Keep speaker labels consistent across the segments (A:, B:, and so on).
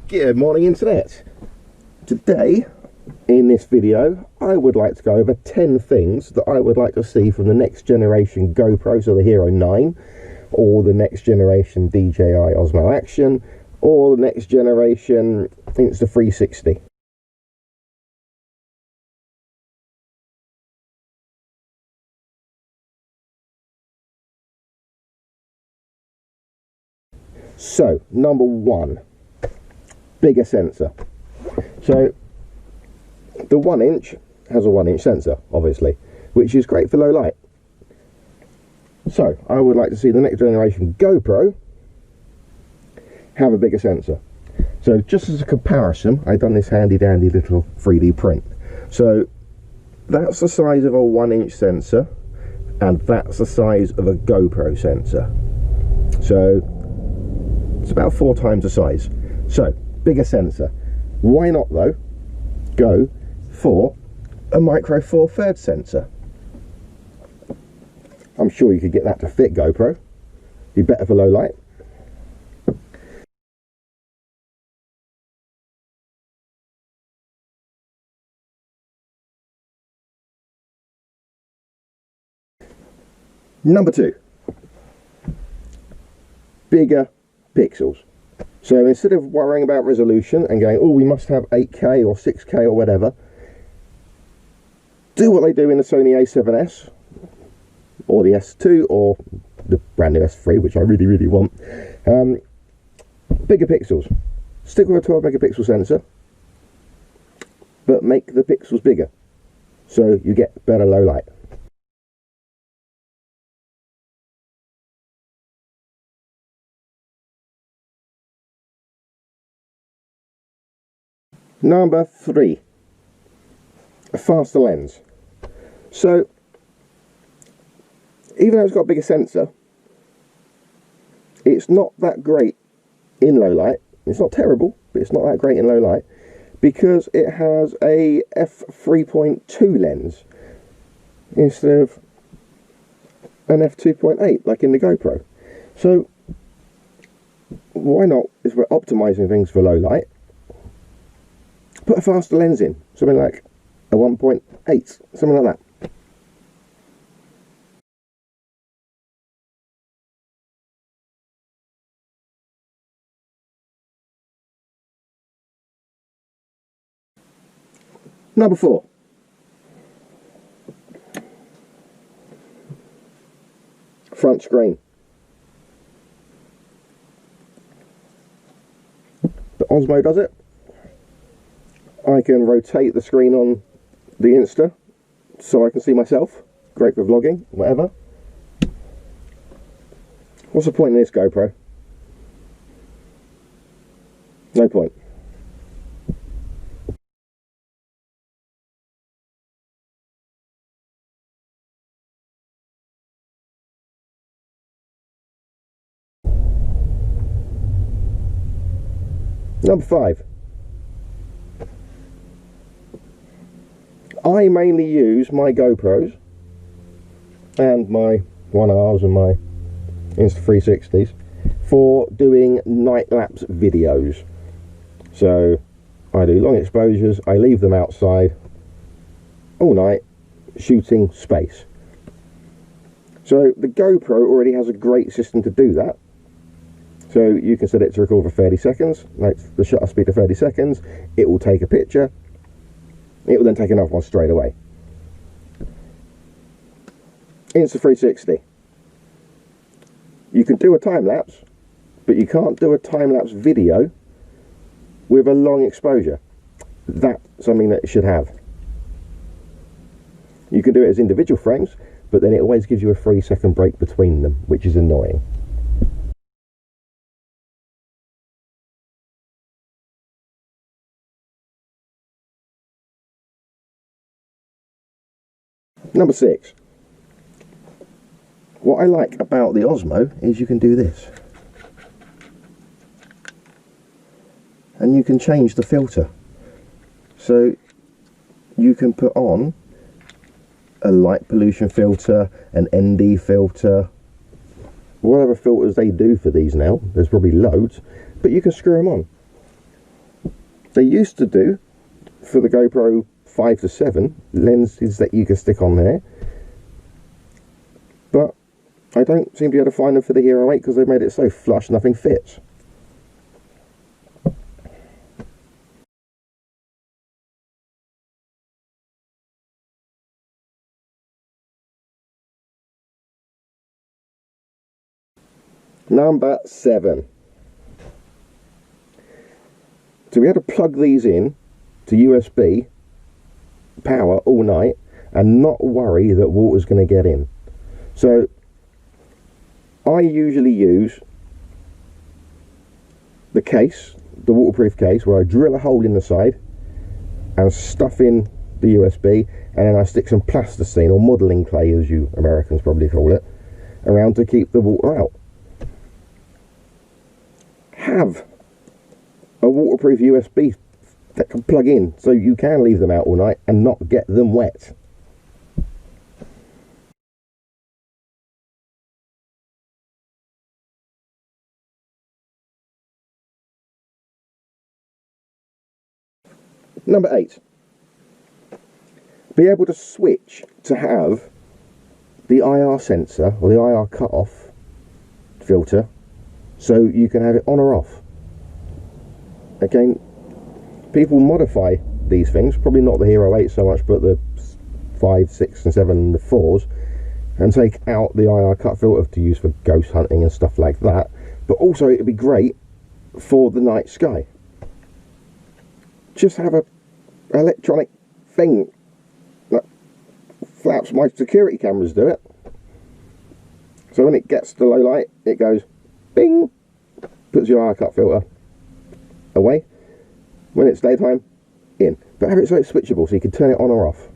A: Good morning, Internet. Today in this video I would like to go over 10 things that I would like to see from the next generation GoPro, so the Hero 9, or the next generation DJI Osmo Action, or the next generation Insta360. So, number one, bigger sensor. So the 1 inch has a 1 inch sensor, obviously, which is great for low light. So I would like to see the next generation GoPro have a bigger sensor. So just as a comparison, I've done this handy dandy little 3D print. So that's the size of a 1 inch sensor, and that's the size of a GoPro sensor. So it's about 4 times the size. So bigger sensor. Why not though go for a micro 4/3 sensor? I'm sure you could get that to fit GoPro. Be better for low light. Number 2, bigger pixels. So instead of worrying about resolution and going, oh, we must have 8K or 6K or whatever, do what they do in the Sony A7S or the S2 or the brand new S3, which I really, really want. Bigger pixels. Stick with a 12 megapixel sensor, but make the pixels bigger so you get better low light. Number 3, a faster lens. So even though it's got a bigger sensor, it's not that great in low light. It's not terrible, but it's not that great in low light because it has a f3.2 lens instead of an f2.8 like in the GoPro. So why not, if we're optimizing things for low light, put a faster lens in, something like a 1.8, something like that. Number 4, front screen. The Osmo does it. I can rotate the screen on the Insta so I can see myself. Great for vlogging, whatever. What's the point in this GoPro? No point. Number 5. I mainly use my GoPros and my 1Rs and my Insta360s for doing night lapse videos. So I do long exposures, I leave them outside all night shooting space. So the GoPro already has a great system to do that. So you can set it to record for 30 seconds, like the shutter speed of 30 seconds, it will take a picture, it will then take another one straight away. Insta360. You can do a time lapse, but you can't do a time lapse video with a long exposure. That's something that it should have. You can do it as individual frames, but then it always gives you a 3-second break between them, which is annoying. Number 6, What I like about the Osmo is you can do this. And you can change the filter. So you can put on a light pollution filter, an ND filter, whatever filters they do for these now. There's probably loads, but you can screw them on. They used to do, for the GoPro 5 to 7, lenses that you can stick on there, but I don't seem to be able to find them for the Hero 8 because they've made it so flush nothing fits. Number 7. So we had to plug these in to USB power all night and not worry that water's going to get in. So I usually use the case, the waterproof case, where I drill a hole in the side and stuff in the USB, and then I stick some plasticine, or modelling clay as you Americans probably call it, around to keep the water out. Have a waterproof USB that can plug in so you can leave them out all night and not get them wet. Number 8. Be able to switch to have the IR sensor or the IR cut-off filter so you can have it on or off. Again, people modify these things, probably not the Hero 8 so much, but the 5, 6 and 7 and the 4s, and take out the IR cut filter to use for ghost hunting and stuff like that. But also it'd be great for the night sky. Just have a electronic thing that flaps. My security cameras do it. So when it gets to low light, it goes bing, puts your IR cut filter away. When it's daytime, in. But have it so it's switchable so you can turn it on or off.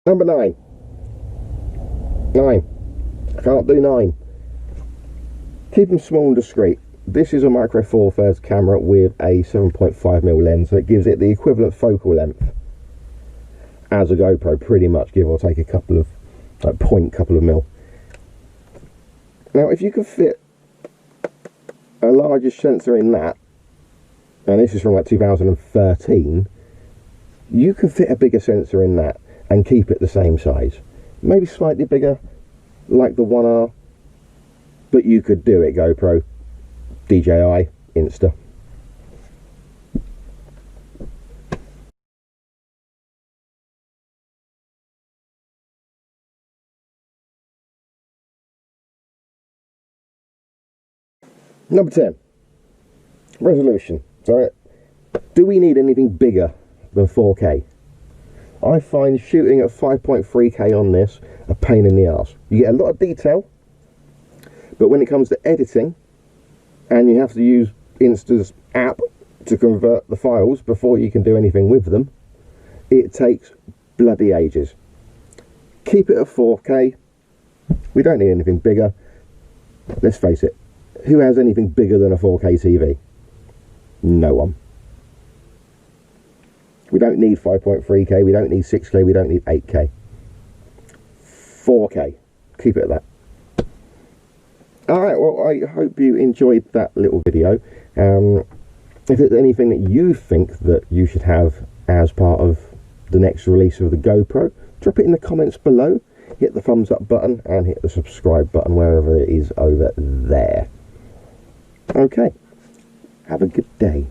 A: Number 9. 9. I can't do 9. Keep them small and discreet. This is a micro four thirds camera with a 7.5mm lens, so it gives it the equivalent focal length as a GoPro, pretty much, give or take a couple of couple of mil. Now if you can fit a larger sensor in that, and this is from like 2013, you can fit a bigger sensor in that and keep it the same size, maybe slightly bigger like the 1R, but you could do it GoPro, DJI, Insta. Number 10, resolution. So, do we need anything bigger than 4K? I find shooting at 5.3K on this a pain in the arse. You get a lot of detail, but when it comes to editing, and you have to use Insta's app to convert the files before you can do anything with them, it takes bloody ages. Keep it at 4K. We don't need anything bigger. Let's face it, who has anything bigger than a 4K TV? No one. We don't need 5.3K, we don't need 6K, we don't need 8K. 4K. Keep it at that. Alright, well, I hope you enjoyed that little video. If there's anything that you think that you should have as part of the next release of the GoPro, drop it in the comments below. Hit the thumbs up button and hit the subscribe button wherever it is over there. Okay, have a good day.